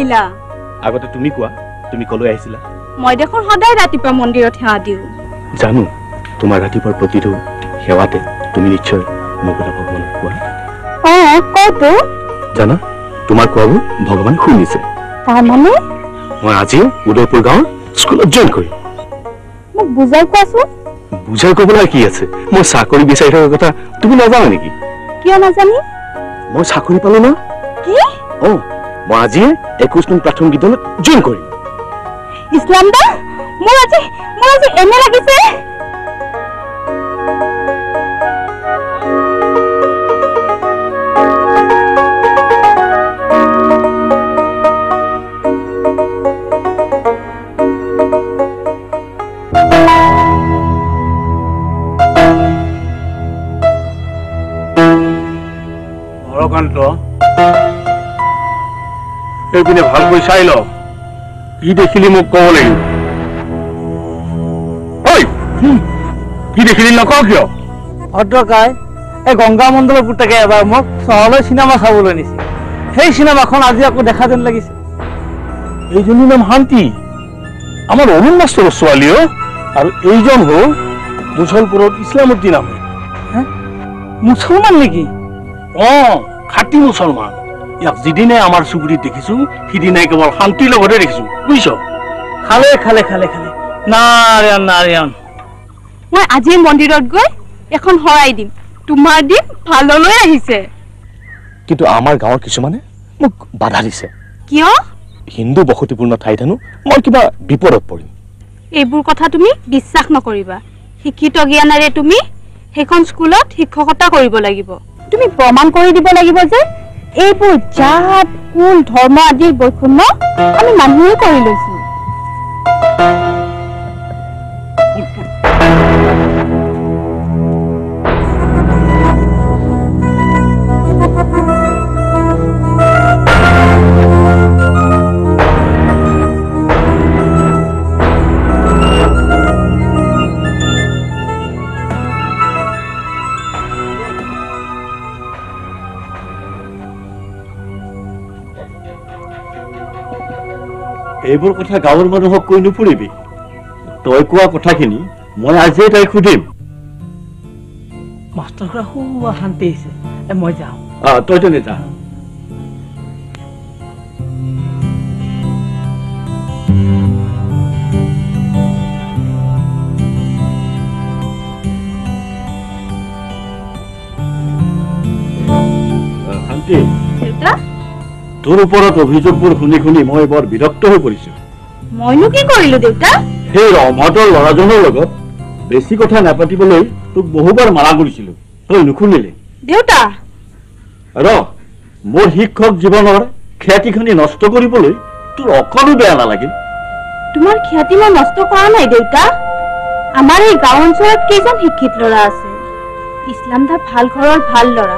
আহিলা আগতে তুমি কোৱা তুমি কলৈ আহিছিলা মই দেখোন সদায় ৰাতিপুৱা মন্দিৰত সেৱা দিওঁ জানো তোমাৰ ৰাতিপুৱাৰ প্ৰতিটো সেৱাতে তুমি নিশ্চয় মোক এটা ভগৱানক কোৱা কতো জানা তোমাৰ কোৱাবোৰ ভগৱান শুনিছে তাৰমানে মই আজি উদয়পুৰ গাঁৱৰ স্কুলত জইন কৰিম মোক বুজাই কোৱাচোন বুজাই ক'বলৈ কি আছে মই চাকৰি বিচাৰি থকাৰ কথা তুমি নাজানা নেকি কিয় নাজানি মই চাকৰি পালো ন কি মই আজি 21 নং প্ৰাথমিক বিদ্যালয়ত জইন কৰিম ইছলাম দা মোৰ আজি এনে লাগিছে এইপিনে ভালকৈ চাই ল কি দেখিলি মোক ক'ব লাগিব কি দেখিলি নকওঁ কিয় ভদ্ৰকাই এই গংগা মণ্ডলৰ পুতেকে এবাৰ মোক চহৰলৈ চিনেমা চাবলৈ নিছিল সেই চিনেমাখন আজি আকৌ দেখা যেন লাগিছে এইজনীৰ নাম শান্তি আমাৰ অৰুণ মাষ্টৰৰ ছোৱালী আৰু এইজন হ'ল মুছলপুৰত ইছলামুদ্দিন আহমেদ মুছলমান নেকি খাটি মুছলমান ইয়াক যিদিনাই আমাৰ চুবুৰীত দেখিছো সিদিনাই কেৱল শান্তিৰ লগতে দেখিছো বুজিছ খালে খালে খালে খালে নাৰায়ণ নাৰায়ণ মই আজি মন্দিৰত গৈ এখন শৰাই দিম তোমাৰ দিন ভাললৈ আহিছে কিন্তু আমাৰ গাঁৱৰ কিছুমানে মোক বাধা দিছে কিয় হিন্দু বসতিপূৰ্ণ ঠাইত হেনো মই কিবা বিপদত পৰিম এইবোৰ কথা তুমি বিশ্বাস নকৰিবা শিক্ষিত জ্ঞানেৰে তুমি সেইখন স্কুলত শিক্ষকতা কৰিব লাগিব তুমি প্ৰমাণ কৰি দিব লাগিব যে এইবোৰ জাত কুল ধৰ্ম আদিৰ বৈষম্য আমি মানুহে কৰি লৈছো এইবোৰ কথা গাঁৱৰ মানুহক কৈ নুফুৰিবি তই কোৱা কথাখিনি মই আজিয়ে তাইক সুধিম মাষ্টৰ খুৰা খুব শান্তি হৈছে মই যাওঁ তই তেনে যা শান্তি তোৰ ওপৰত অভিযোগবোৰ শুনি শুনি মই বৰ বিৰক্ত হৈ পৰিছো মইনো কি কৰিলো দেউতা সেই ৰমাতৰ ল'ৰাজনৰ লগত বেছি কথা নাপাতিবলৈ তোক বহুবাৰ মানা কৰিছিলো তই নুশুনিলি দেউতা মোৰ শিক্ষক জীৱনৰ খ্যাতিখিনি নষ্ট কৰিবলৈ তোৰ অকণো বেয়া নালাগিল তোমাৰ খ্যাতি মই নষ্ট কৰা নাই দেউতা আমাৰ এই গাঁও অঞ্চলত কেইজন শিক্ষিত ল'ৰা আছে ইছলাম দা ভাল ঘৰৰ ভাল ল'ৰা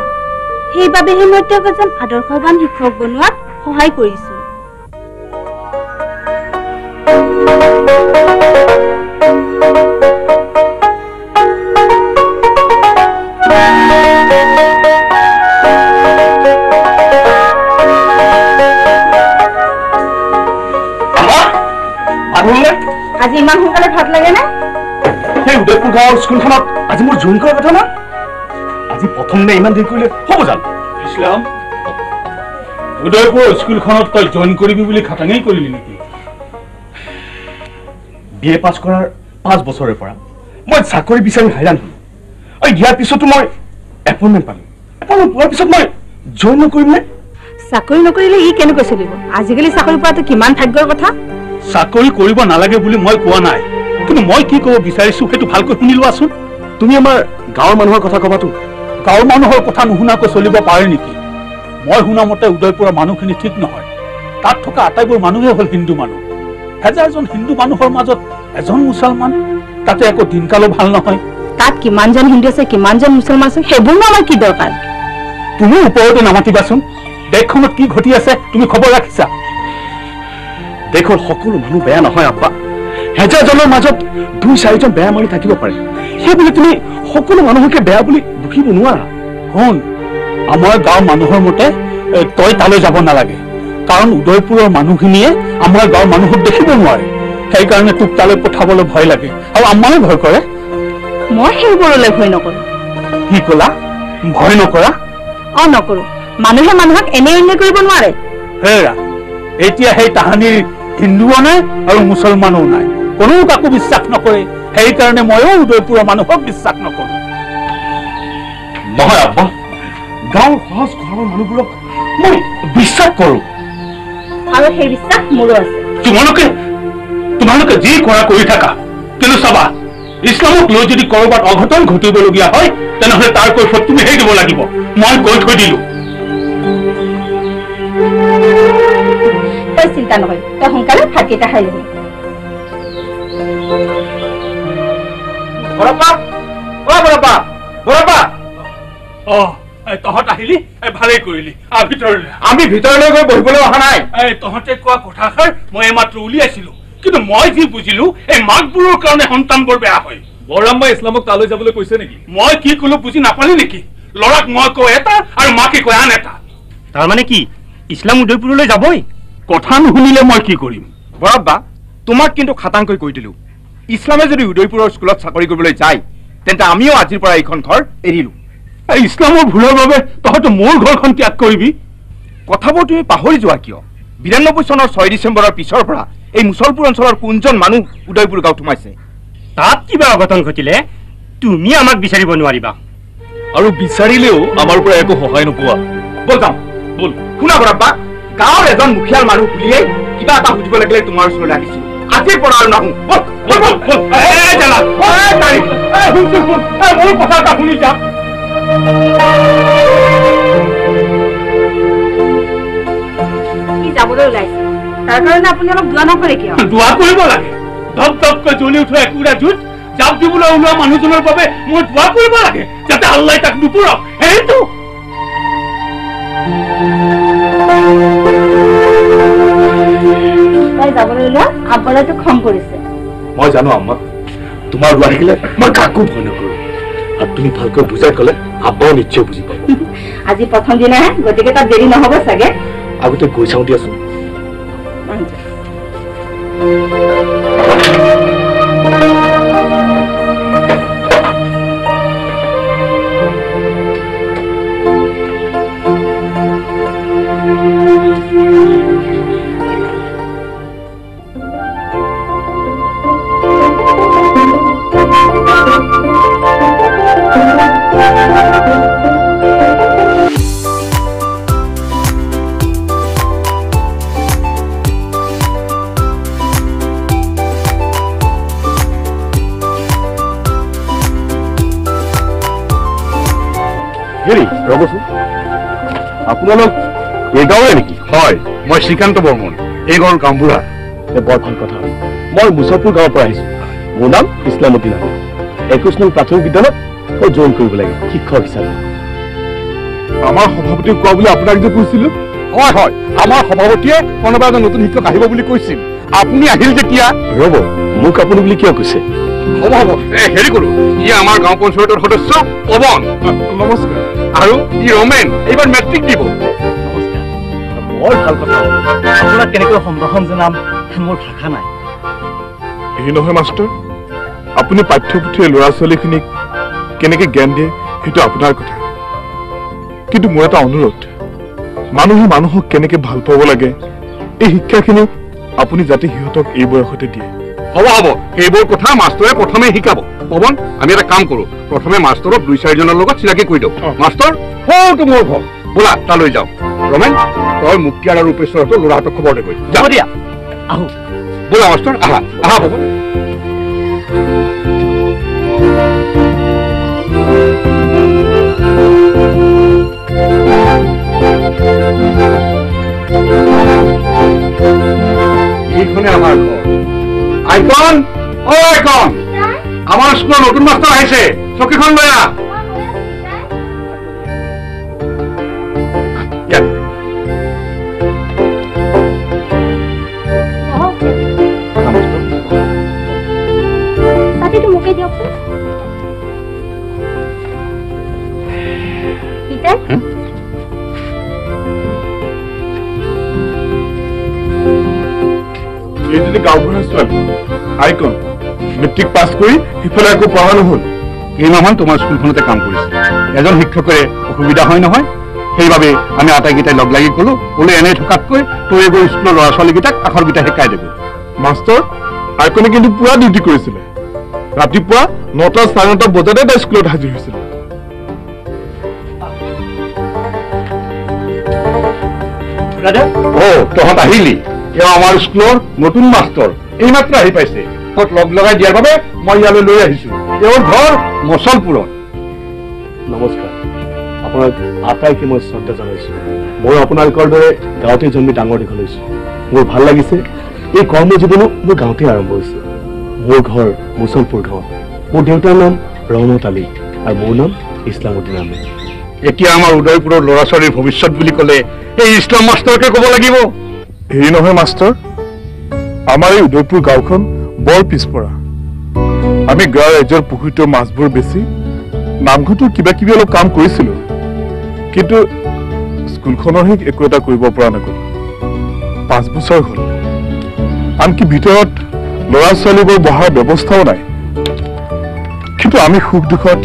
সেইবাবেহে মই তেওঁক এজন আদৰ্শৱান শিক্ষক বনোৱাত সহায় কৰিছো আজি ইমান সোনকালে ভাত লাগে নে সেই উদয়পুৰ গাঁৱৰ স্কুলখনত আজি মোৰ জইন কৰাৰ কথা না আজি প্ৰথম নে ইমান দেৰি কৰিলে হ'ব জানো ইছলাম উদয়পুৰ স্কুলখনত তই জইন কৰিবি বুলি খাটাঙেই কৰিলি নেকি BA পাছ কৰাৰ 5 বছৰৰ পৰা মই চাকৰি বিচাৰি হাইৰাণ হলো ইয়াৰ পিছতো মই এপইণ্টমেণ্ট পালো এপইণ্টমেণ্ট পোৱাৰ পিছত মই জইন নকৰিম নে চাকৰি নকৰিলে ই কেনেকৈ চলিব আজিকালি চাকৰি পোৱাটো কিমান ভাগ্যৰ কথা চাকৰি কৰিব নালাগে বুলি মই কোৱা নাই কিন্তু মই কি ক'ব বিচাৰিছো সেইটো ভালকৈ শুনি লোৱাচোন তুমি আমাৰ গাঁৱৰ মানুহৰ কথা ক'বাতো গাঁৱৰ মানুহৰ কথা নুশুনাকৈ চলিব পাৰে নেকি মই শুনা মতে উদয়পুৰৰ মানুহখিনি ঠিক নহয় তাত থকা আটাইবোৰ মানুহে হ'ল হিন্দু মানুহ এজন হিন্দু মানুহৰ মাজত এজন মুছলমান তাতে একো দিনকালো ভাল নহয় তাত কিমানজন হিন্দু আছে কিমানজন মুছলমান আছে সেইবোৰ আমাৰ কি দৰকাৰ তুমি ওপৰতে নামাতিবাচোন দেশখনত কি ঘটি আছে তুমি খবৰ ৰাখিছা দেশৰ সকলো মানুহ বেয়া নহয় আব্বা হেজাৰজনৰ মাজত 2-4জন বেয়া মানুহ থাকিব পাৰে সেইবুলি তুমি সকলো মানুহকে বেয়া বুলি দুখিব নোৱাৰা শুন আমাৰ গাঁৱৰ মানুহৰ মতে তই তালৈ যাব নালাগে কাৰণ উদয়পুৰৰ মানুহখিনিয়ে আমাৰ গাঁৱৰ মানুহক দেখিব নোৱাৰে সেইকাৰণে তোক তালৈ পঠাবলৈ ভয় লাগে আৰু আমাৰো ভয় কৰে মই সেইবোৰলৈ ভয় নকৰো কি ক'লা ভয় নকৰা নকৰো মানুহে মানুহক এনে কৰিব নোৱাৰে হেৰা এতিয়া সেই তাহানিৰ হিন্দুও নাই আৰু মুছলমানো নাই কোনো কাকো বিশ্বাস নকৰে সেইকাৰণে ময়ো উদয়পুৰৰ মানুহক বিশ্বাস নকৰো নহয় আব্বা গাঁৱৰ সহজ ঘৰৰ মানুহবোৰক মই বিশ্বাস কৰো আৰু সেই বিশ্বাস মোৰো আছে তোমালোকে যি কৰা কৰি থাকা কিন্তু চাবা ইছলামক লৈ যদি কৰবাত অঘটন ঘটিবলগীয়া হয় তেনেহলে তাৰ কৈফত তুমি সেই দিব লাগিব মই কৈ থৈ দিলো তই চিন্তা নকৰিবি তই সোনকালে ভাতকেইটা খাই ল'বি তহঁত আহিলি ভালেই কৰিলি ভিতৰলৈ আমি ভিতৰলৈ গৈ বহিবলৈ অহা নাই তহঁতে কোৱা কথাষাৰ মই এইমাত্ৰ উলিয়াইছিলো কিন্তু মই যি বুজিলো এই মাকবোৰৰ কাৰণে সন্তান বৰ বেয়া হয় বৰৰাম্মা ইছলামক তালৈ যাবলৈ কৈছে নেকি মই কি কলো বুজি নাপালি নেকি ল'ৰাক মই কওঁ এটা আৰু মাকে কয় আন এটা তাৰমানে কি ইছলাম উদয়পুৰলৈ যাবই কথা নুশুনিলে মই কি কৰিম বৰৰাম্মা তোমাক কিন্তু খাটাংকৈ কৈ দিলো ইছলামে যদি উদয়পুৰৰ স্কুলত চাকৰি কৰিবলৈ যায় তেন্তে আমিও আজিৰ পৰা এইখন ঘৰ এৰিলো ইছলামৰ ভুলৰ বাবে তহঁতে মোৰ ঘৰখন ত্যাগ কৰিবি কথাবোৰ তুমি পাহৰি যোৱা কিয় ৯২ চনৰ ৬ ডিচেম্বৰৰ পিছৰ পৰা এই মুছলপুৰ অঞ্চলৰ কোনজন মানুহ উদয়পুৰ গাঁৱত সোমাইছে তাত কিবা অঘটন ঘটিলে তুমি আমাক বিচাৰিব নোৱাৰিবা আৰু বিচাৰিলেও আমাৰ পৰা একো সহায় নোপোৱা বল যাওঁ বল শুনা বৰৰাম্মা গাঁৱৰ এজন মুখিয়াল মানুহ বুলিয়েই কিবা এটা সুধিব লাগিলে তোমাৰ ওচৰলৈ আহিছিলো আজিৰ পৰা আৰু নাহো মোৰ কথা এটা শুনি যা কি যাবলৈ ওলাইছে তাৰ কাৰণে আপুনি অলপ দোৱা নকৰে কিয় দোৱা কৰিব লাগে ধপ ধপকৈ জ্বলি উঠা একুৰা জুইত জাপ দিবলৈ ওলোৱা মানুহজনৰ বাবে মই দোৱা কৰিব লাগে যাতে আল্লাই তাক নুপুৰক সেইটো তাই যাবলৈ ওলোৱা আব্বালৈ তোক খং কৰিছে মই জানো আম্মা তোমাৰ দোৱা থাকিলে মই কাকো ভয় নকৰো আৰু তুমি ভালকৈ বুজাই ক'লে আব্বাও নিশ্চয় বুজি পাব আজি প্ৰথম দিনাহে গতিকে তাত দেৰি নহ'ব চাগে আগতে গৈ চাওঁ দিয়াচোন ৰবচোন আপোনালোক এই গাঁৱৰে নেকি হয় মই শ্ৰীকান্ত বৰ্মন এই গাঁৱৰ গাঁওবুঢ়া বৰ ভাল কথা মই মুছলপুৰ গাঁৱৰ পৰা আহিছো মোৰ নাম ইছলামুদ্দিন আলী ২১ নং প্ৰাথমিক বিদ্যালয়ত মই জইন কৰিব লাগে শিক্ষক হিচাপে আমাৰ সভাপতিক কোৱা বুলি আপোনাক যে কৈছিলো হয় হয় আমাৰ সভাপতিয়ে কোনোবা এজন নতুন শিক্ষক আহিব বুলি কৈছিল আপুনি আহিল যেতিয়া ৰ'ব মোক আপুনি বুলি কিয় কৈছে হ'ব হ'ব হেৰি কৰো ই আমাৰ গাঁও পঞ্চায়তৰ সদস্য পৱন নমস্কাৰ আৰু ই ৰমেন এইবাৰ মেট্ৰিক দিব নমস্কাৰ বৰ ভাল কথা আপোনাক কেনেকৈ সম্ভাষণ জনাম মোৰ ভাষা নাই এই নহয় মাষ্টাৰ আপুনি পাঠ্যপুথিৰ ল'ৰা ছোৱালীখিনিক কেনেকৈ জ্ঞান দিয়ে সেইটো আপোনাৰ কথা কিন্তু মোৰ এটা অনুৰোধ মানুহে মানুহক কেনেকৈ ভাল পাব লাগে এই শিক্ষাখিনি আপুনি যাতে সিহঁতক এই বয়সতে দিয়ে হ'ব হ'ব সেইবোৰ কথা মাষ্টৰে প্ৰথমে শিকাব পৱন আমি এটা কাম কৰো প্ৰথমে মাষ্টৰক ২-৪জনৰ লগত চিনাকি কৰি দিওঁ মাষ্টৰ সৌটো মোৰ ঘৰ বোলা তালৈ যাওঁ ৰমেন তই মুক্তিয়াৰ আৰু ৰূপেশ্বৰতো ল'ৰাহঁতক খবৰতে কৰি যাব দিয়া আহো বোলা মাষ্টৰ আহা আহা পৱন এইখনে আমাৰ ঘৰ আইকন অ আইকন আমাৰ স্কুলৰ নতুন মাষ্টৰ আহিছে চকীখন লৈ আহ মোকে দিয়কচোন ছোৱালী আইকন মেট্ৰিক পাছ কৰি সিফালে আকৌ পঢ়া নহ'ল। কেইমাহমান তোমাৰ স্কুলখনতে কাম কৰিছে। এজন শিক্ষকৰে অসুবিধা হয় নহয়, সেইবাবে আমি আটাইকেইটাই লগ লাগি ক'লো বোলে এনে থকাতকৈ তই গৈ স্কুলৰ ল'ৰা ছোৱালীকেইটাক আখৰকেইটা শিকাই দেগৈ। মাষ্টৰ আইকনে কিন্তু পুৰা ডিউটি কৰিছিলে। ৰাতিপুৱা 9টা 9:30 বজাতে তাই স্কুলত হাজিৰ হৈছিল। তহঁত আহিলি? এওঁ আমাৰ স্কুলৰ নতুন মাষ্টৰ, এইমাত্ৰ আহি পাইছে। তক লগ লগাই দিয়াৰ বাবে মই ইয়ালৈ লৈ আহিছো। তেওঁৰ ঘৰ মচলপুৰত। নমস্কাৰ, আপোনাক আটাইকে মই শ্ৰদ্ধা জনাইছোঁ। মই আপোনালোকৰ দৰে গাঁৱতে জন্মি ডাঙৰ দীঘল হৈছোঁ। মোৰ ভাল লাগিছে, এই কৰ্মজীৱনো মোৰ গাঁৱতে আৰম্ভ হৈছে। মোৰ ঘৰ মুছলপুৰ গাঁৱত। মোৰ দেউতাৰ নাম ৰহমত আলী আৰু মোৰ নাম ইছলামুদ্দিন আহমেদ। এতিয়া আমাৰ উদয়পুৰৰ ল'ৰা ছোৱালীৰ ভৱিষ্যত বুলি ক'লে এই ইছলাম মাষ্টৰকে ক'ব লাগিব। হেৰি নহয় মাষ্টৰ, আমাৰ এই উদয়পুৰ গাঁওখন বৰ পিছপৰা। আমি গাঁৱৰ ৰাইজৰ পুখুৰীটোৰ মাছবোৰ বেছি নামঘৰটোৰ কিবা কিবি অলপ কাম কৰিছিলো, কিন্তু স্কুলখনৰহে একো এটা কৰিব পৰা নগ'ল। 5 বছৰ হ'ল, আনকি ভিতৰত ল'ৰা ছোৱালীবোৰ বহাৰ ব্যৱস্থাও নাই। কিন্তু আমি সুখ দুখত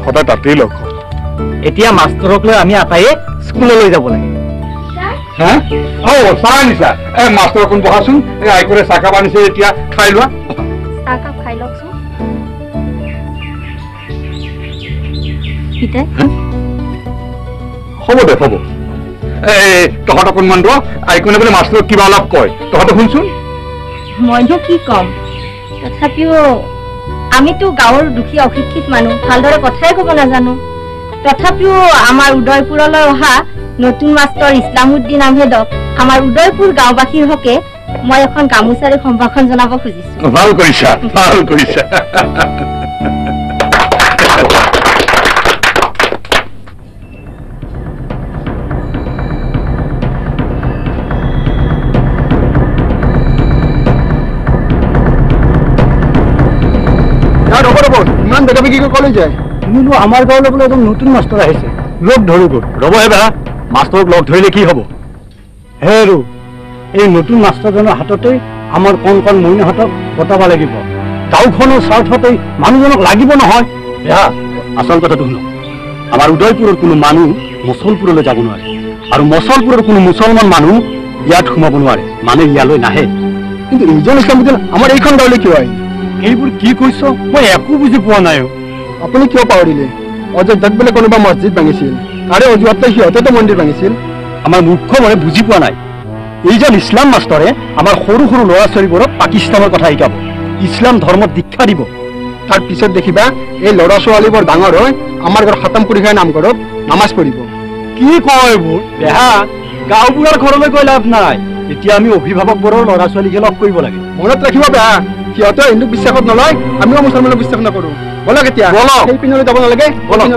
সদায় তাতেই লগ হওঁ। এতিয়া মাষ্টৰক লৈ আমি আটাইয়ে স্কুললৈ যাব লাগে। হা? চাহ আনিছা? মাষ্টৰ অকণ বহাচোন। আইকৰে চাহকাপ আনিছে, এতিয়া খাই লোৱা। চাহকাপ খাই লওকচোন। হ'ব দে, হ'ব। তহঁত অকণমান ৰ, আইকনে বোলে মাষ্টৰক কিবা অলপ কয়, তহঁতে শুনচোন। মইনো কি ক'ম, তথাপিও আমিতো গাঁৱৰ দুখীয়া অশিক্ষিত মানুহ, ভালদৰে কথাই ক'ব নাজানো। তথাপিও আমাৰ উদয়পুৰলৈ অহা নতুন মাষ্টৰ ইছলামুদ্দিন আহমেদক আমাৰ উদয়পুৰ গাঁওবাসীৰ হকে মই এখন গামোচাৰে সম্ভাষণ জনাব খুজিছো। ভাল কৰিছা, ভাল কৰিছা। ইমান বেগাবেগিকৈ কলৈ যায়? তুমিনো আমাৰ গাঁৱলৈ বোলে এজন নতুন মাষ্টৰ আহিছে, লগ ধৰো গ'ল। ৰ'ব এবাৰ, মাষ্টৰক লগ ধৰিলে কি হ'ব? হেৰু, এই নতুন মাষ্টৰজনৰ হাততেই আমাৰ কণ কণ মইনাহঁতক বটাব লাগিব। গাঁওখনৰ স্বাৰ্থতেই মানুহজনক লাগিব নহয়। বেয়া, আচল কথাটো শুনক। আমাৰ উদয়পুৰৰ কোনো মানুহ মচলপুৰলৈ যাব নোৱাৰে, আৰু মচলপুৰৰ কোনো মুছলমান মানুহ ইয়াত সোমাব নোৱাৰে, মানে ইয়ালৈ নাহে। কিন্তু ইজন ইছলামুদ্দিন আমাৰ এইখন গাঁৱলৈ কিয় আহিল? এইবোৰ কি কৈছ? মই একো বুজি পোৱা নাই। আপুনি কিয় পাহৰিলে? অযোধ্যাত বোলে কোনোবা মছজিদ ভাঙিছিল, তাৰে অজুহাতে সিহঁতেতো মন্দিৰ ভাঙিছিল। আমাৰ মুখ্য মানে বুজি পোৱা নাই। এইজন ইছলাম মাষ্টৰে আমাৰ সৰু সৰু ল'ৰা ছোৱালীবোৰক পাকিস্তানৰ কথা শিকাব, ইছলাম ধৰ্মত দীক্ষা দিব। তাৰ পিছত দেখিবা এই ল'ৰা ছোৱালীবোৰ ডাঙৰ হৈ আমাৰ ঘৰ খাতাম পৰীক্ষাৰ নামঘৰত নামাজ পঢ়িব। কি কয় এইবোৰ? দেহা, গাঁওবুঢ়াৰ ঘৰলৈ গৈ লাভ নাই। এতিয়া আমি অভিভাৱকবোৰৰ ল'ৰা ছোৱালীকে লগ কৰিব লাগে। মনত ৰাখিব বেয়া, সিহঁতে হিন্দুক বিশ্বাসত নলয়, আমিও মুছলমানক বিশ্বাস নকৰো। বলক এতিয়া, সেই পিনলৈ যাব নালাগে, বলক।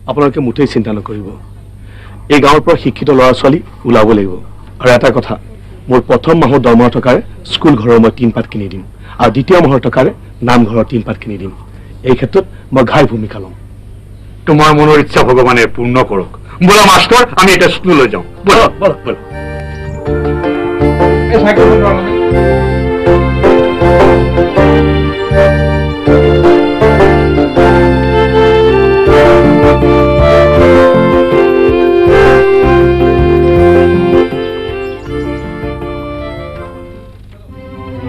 আপোনালোকে মুঠেই চিন্তা নকৰিব। এই গাঁৱৰ পৰা শিক্ষিত ল'ৰা ছোৱালী ওলাব লাগিব। আৰু এটা কথা, মোৰ প্ৰথম মাহৰ দৰমহা টকাৰে স্কুল ঘৰৰ মই 3 পাত কিনি দিম, আৰু দ্বিতীয় মাহৰ টকাৰে নামঘৰৰ 3 পাত কিনি দিম। এই ক্ষেত্ৰত মই ঘাই ভূমিকা ল'ম। তোমাৰ মনৰ ইচ্ছা ভগৱানে পূৰ্ণ কৰক। বোলা মাষ্টৰ, আমি এতিয়া স্কুললৈ যাওঁ। বলক বলক বলক।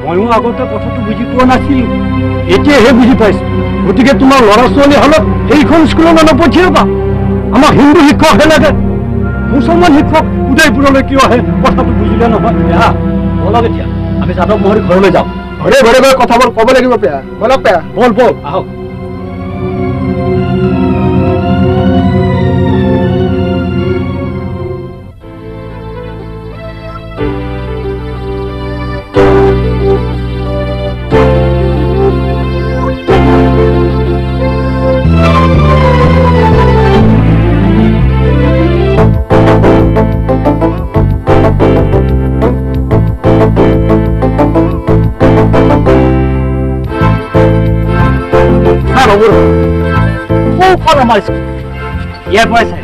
ময়ো আগতে কথাটো বুজি পোৱা নাছিলো, এতিয়াহে বুজি পাইছো। গতিকে তোমাৰ ল'ৰা ছোৱালী হলক সেইখন স্কুললৈ নপঠিয়াবা। আমাক হিন্দু শিক্ষকহে লাগে, মুছলমান শিক্ষক উদয়পুৰলৈ কিয় আহে কথাটো বুজিলে নহয়। বেয়া, বলক এতিয়া আমি যাদৱ মোহৰি ঘৰলৈ যাওঁ। ঘৰে ঘৰে গৈ কথাবোৰ ক'ব লাগিব। পেয়া বলক, পেয়া বল বল, আহক। ছাৰ ৰ'ব সৌখন আমাৰ স্কুল ইয়াৰ পৰাই চাই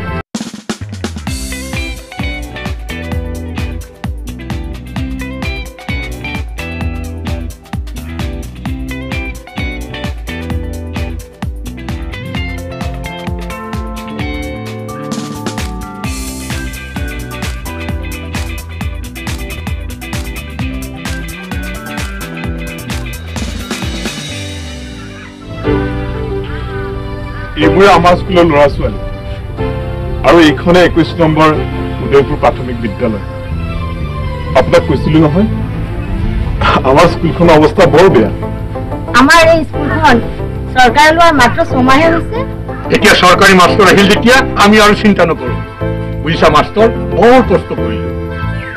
এইবোৰে আমাৰ স্কুলৰ ল'ৰা ছোৱালী আৰু এইখনে 21 নম্বৰ উদয়পুৰ প্ৰাথমিক বিদ্যালয় আপোনাক কৈছিলো নহয় আমাৰ স্কুলখনৰ অৱস্থা বৰ বেয়া আমাৰ এই স্কুলখন চৰকাৰে লোৱা মাত্ৰ 6 মাহে হৈছে এতিয়া চৰকাৰী মাষ্টৰ আহিল যেতিয়া আমি আৰু চিন্তা নকৰো বুজিছা মাষ্টৰ বৰ কষ্ট কৰিলো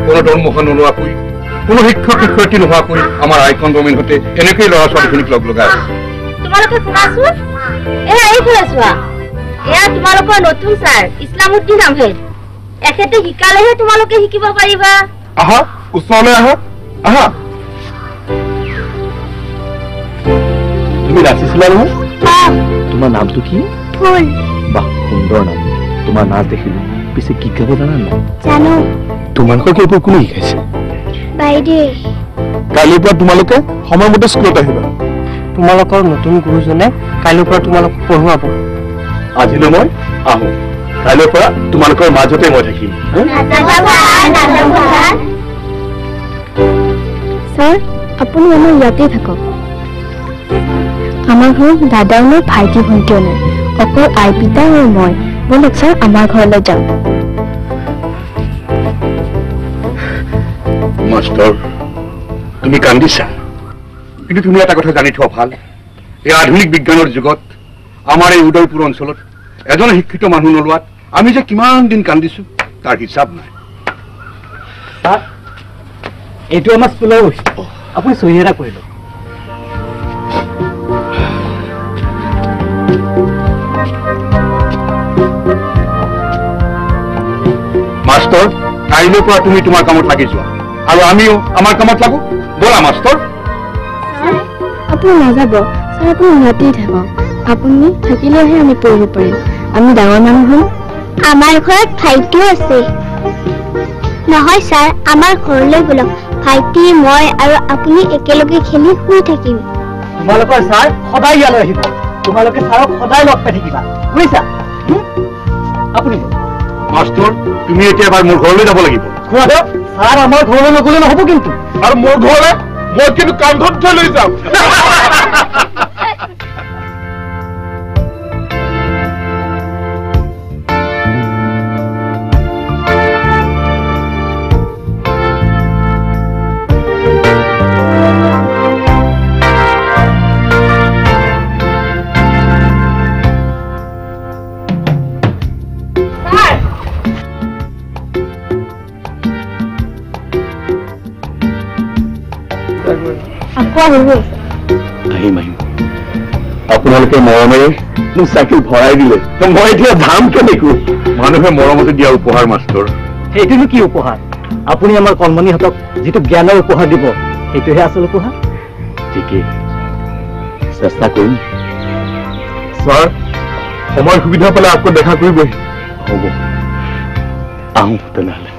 কোনো দৰমহা নোলোৱাকৈ কোনো শিক্ষক শিক্ষয়িত্ৰী নোহোৱাকৈ আমাৰ আইকন গভৰ্ণমেণ্টে এনেকৈ ল'ৰা ছোৱালীখিনিক লগ লগাই তোমালোকে শুনাচোন এইফালে চোৱা এয়া তোমালোকৰ নতুন ছাৰ ইছলামউদ্দিন আহমেদ এখেতে শিকালেহে তোমালোকে শিকিব পাৰিবা আহা ওচৰলৈ আহা আহা তুমি নাচিছিলা নহয় তোমাৰ নামটো কি ফুল বাহ সুন্দৰ নাম তোমাৰ নাচ দেখিলো পিছে কি গাব জানা নাই জানো তোমালোকক এইবোৰ কোনে শিকাইছে বাইদেউ কালিৰ পৰা তোমালোকে সময়মতে স্কুলত আহিবা তোমালোকৰ নতুন গুৰুজনে কাইলৈৰ পৰা তোমালোকক পঢ়ুৱাব আজিলৈ মই আহোঁ কাইলৈৰ পৰা তোমালোকৰ মাজতে মই থাকিম ছাৰ আপুনি আমাৰ ইয়াতেই থাকক আমাৰ ঘৰত দাদাও নাই ভাইটি ভণ্টিও নাই অকল আই পিতা আৰু মই বলক ছাৰ আমাৰ ঘৰলৈ যাওঁ মাষ্টৰ তুমি কান্দিছা কিন্তু তুমি এটা কথা জানি থোৱা ভাল এই আধুনিক বিজ্ঞানৰ যুগত আমাৰ এই উদয়পুৰ অঞ্চলত এজন শিক্ষিত মানুহ নোলোৱাত আমি যে কিমান দিন কান্দিছো তাৰ হিচাপ নাই ছাৰ এইটো আমাৰ স্কুলৰ বস্তু আপুনি চহী এটা কৰি লওক মাষ্টৰ কাইলৈৰ পৰা তুমি তোমাৰ কামত লাগি যোৱা আৰু আমিও আমাৰ কামত লাগো ব'লা মাষ্টৰ আপুনি নাযাব ছাৰ আপুনি ইয়াতেই থাকক আপুনি থাকিলেহে আমি পঢ়িব পাৰিম আমি ডাঙৰ মানুহ হ'ম আমাৰ ঘৰত ভাইটিও আছে নহয় ছাৰ আমাৰ ঘৰলৈ বলক ভাইটি মই আৰু আপুনি একেলগে খেলি শুই থাকিম তোমালোকৰ ছাৰ সদায় ইয়ালৈ আহিব তোমালোকে ছাৰক সদায় লগ পাই থাকিবা বুজিছা আপুনি মাষ্টৰ তুমি এতিয়া এবাৰ মোৰ ঘৰলৈ যাব লাগিব খুড়াদেউ ছাৰ আমাৰ ঘৰলৈ নগ'লে নহ'ব কিন্তু আৰু মোৰ ঘৰলৈ মই কিন্তু কান্ধত থৈ লৈ যাম আহিম আপোনালোকে মৰমেৰে মোক চাইকেল ভৰাই দিলে মই এতিয়া যাম কেনেকৈ মানুহে মৰমতে দিয়া উপহাৰ মাষ্টৰ সেইটোনো কি উপহাৰ আপুনি আমাৰ কণমানিহঁতক যিটো জ্ঞানৰ উপহাৰ দিব সেইটোহে আচল উপহাৰ ঠিকেই চেষ্টা কৰিম ছাৰ সময় সুবিধা পালে আকৌ দেখা কৰিবহি হ'ব আহোঁ তেনেহ'লে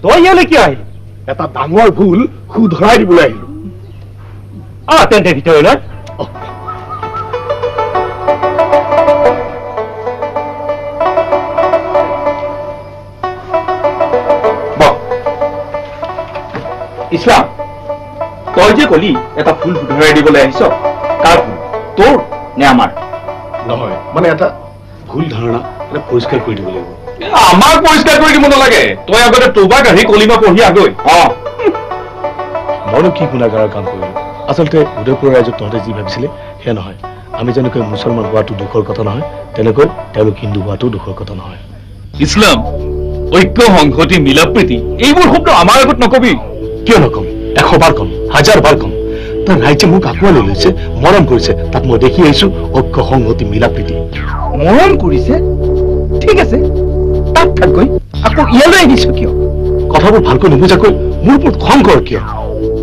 তই ইয়ালৈ কিয় আহিলি এটা ডাঙৰ ভুল শুধৰাই দিবলৈ আহিলো তেন্তে ভিতৰলৈ ইছলাম তই যে কলি এটা ভুল শুধৰাই দিবলৈ আহিছ কাৰ ভুল তোৰ নে আমাৰ নহয় মানে এটা ভুল ধাৰণা এটা পৰিষ্কাৰ কৰি দিব লাগিব আমাৰ পৰিষ্কাৰ কৰি দিব নালাগে তই আগতে তোবাক আহি কলিমা পঢ়ি আগৈ মইনো কি গুণাগাৰৰ কাম কৰিলোঁ আচলতে উদয়পুৰৰ ৰাইজক তহঁতে যি ভাবিছিলে সেয়া নহয় আমি যেনেকৈ মুছলমান হোৱাটো দুখৰ কথা নহয় তেনেকৈ তেওঁলোক হিন্দু হোৱাটো দুখৰ কথা নহয় ইছলাম ঐক্য সংহতি মিলা প্ৰীতি এইবোৰ শব্দ আমাৰ আগত নকবি কিয় নকম 100 বাৰ কম 1000 বাৰ কম তাৰ ৰাইজে মোক আঁকোৱালি লৈছে মৰম কৰিছে তাত মই দেখি আহিছো ঐক্য সংহতি মিলা প্ৰীতি মৰম কৰিছে ঠিক আছে তাত থাকগৈ আকৌ ইয়ালৈ আহিছ কিয় কথাবোৰ ভালকৈ নুবুজাকৈ মোৰ ওপৰত খং কৰ কিয়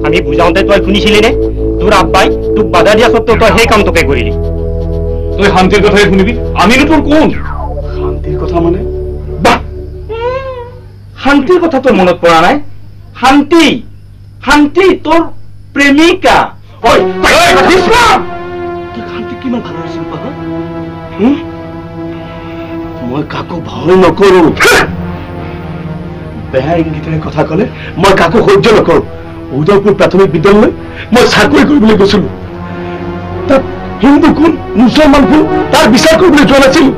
আমি বুজাওঁতে তই শুনিছিলি নে তোৰ আব্বাই তোক বাধা দিয়া সত্ত্বেও তই সেই কামটোকে কৰিলি তই শান্তিৰ কথাই শুনিবি আমিনো তোৰ কোন শান্তিৰ কথা মানে বাহ শান্তিৰ কথা তোৰ মনত পৰা নাই শান্তি শান্তি তোৰ প্ৰেমিকা শান্তি কিমান ভাল হৈছিল মই কাকো ভয় নকৰো বেয়া ইংগিতেৰে কথা কলে মই কাকো সহ্য নকৰো উদয়পুৰ প্ৰাথমিক বিদ্যালয়লৈ মই চাকৰি কৰিবলৈ গৈছিলো তাত হিন্দু কোন মুছলমান কোন তাৰ বিচাৰ কৰিবলৈ যোৱা নাছিলো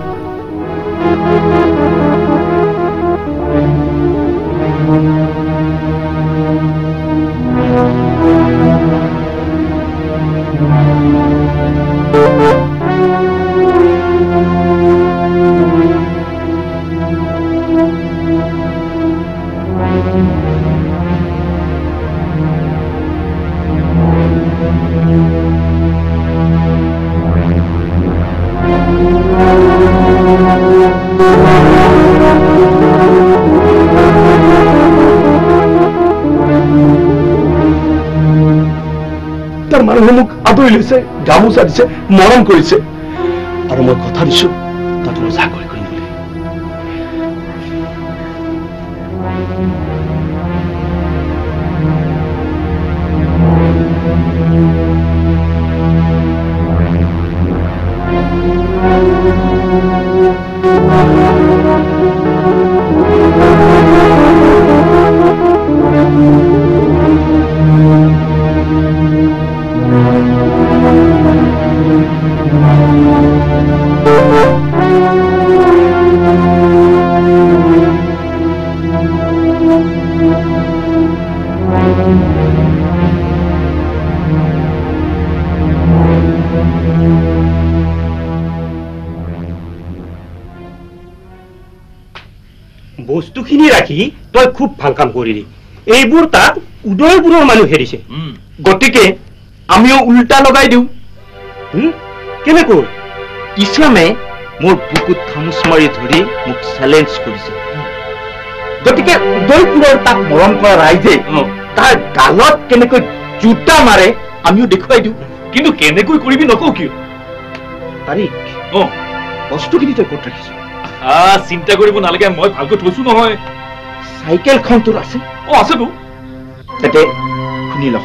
মানুহে মোক আদৰি লৈছে গামোচা দিছে মৰম কৰিছে আৰু মই কথা দিছো তাত মই চাকৰি কৰিম বুলি বস্তুখিনি ৰাখি তই খুব ভাল কাম কৰিলি এইবোৰ তাত উদয়পুৰৰ মানুহ হেৰিছে গতিকে আমিও উল্টা লগাই দিওঁ কেনেকৈ ইছলামে মোৰ বুকুত খামুচ মাৰি ধৰি মোক চেলেঞ্জ কৰিছে গতিকে উদয়পুৰৰ তাক মৰম কৰা ৰাইজে তাৰ গালত কেনেকৈ জোতা মাৰে আমিও দেখুৱাই দিওঁ কিন্তু কেনেকৈ কৰিবি নকওঁ কিয় তাৰিখ বস্তুখিনি তই ক'ত ৰাখিছ চিন্তা কৰিব নালাগে মই ভালকৈ থৈছো নহয় চাইকেলখন তোৰ আছে আছেতো তাতে শুনি ল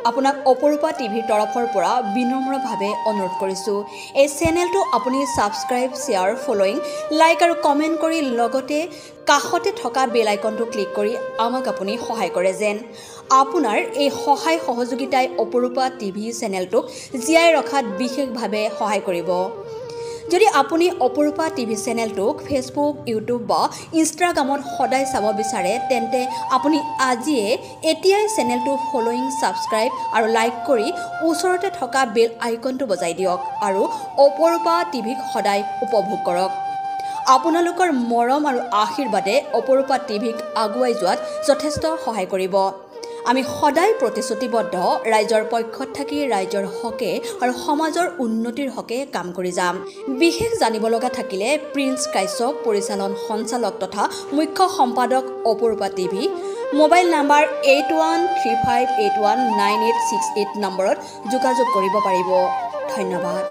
আপোনাক অপৰূপা টিভিৰ তৰফৰ পৰা বিনম্ৰভাৱে অনুৰোধ কৰিছোঁ এই চেনেলটো আপুনি ছাবস্ক্ৰাইব শ্বেয়াৰ ফলোইং লাইক আৰু কমেণ্ট কৰি লগতে কাষতে থকা বেল আইকনটো ক্লিক কৰি আমাক আপুনি সহায় কৰে যেন আপোনাৰ এই সহায় সহযোগিতাই অপৰূপা টিভি চেনেলটোক জীয়াই ৰখাত বিশেষভাৱে সহায় কৰিব যদি আপুনি অপৰূপা টিভি চেনেলটোক ফেচবুক ইউটিউব বা ইনষ্টাগ্ৰামত সদায় চাব বিচাৰে তেন্তে আপুনি আজিয়ে এতিয়াই চেনেলটো ফলোইং ছাবস্ক্ৰাইব আৰু লাইক কৰি ওচৰতে থকা বেল আইকনটো বজাই দিয়ক আৰু অপৰূপা টিভিক সদায় উপভোগ কৰক আপোনালোকৰ মৰম আৰু আশীৰ্বাদে অপৰূপা টিভিক আগুৱাই যোৱাত যথেষ্ট সহায় কৰিব আমি সদায় প্ৰতিশ্ৰুতিবদ্ধ ৰাইজৰ পক্ষত থাকি ৰাইজৰ হকে আৰু সমাজৰ উন্নতিৰ হকে কাম কৰি যাম বিশেষ জানিব লগা থাকিলে প্ৰিন্স কাশ্যপ পৰিচালন সঞ্চালক তথা মুখ্য সম্পাদক অপৰূপা টিভি মোবাইল নাম্বাৰ 8135819868 নম্বৰত যোগাযোগ কৰিব পাৰিব ধন্যবাদ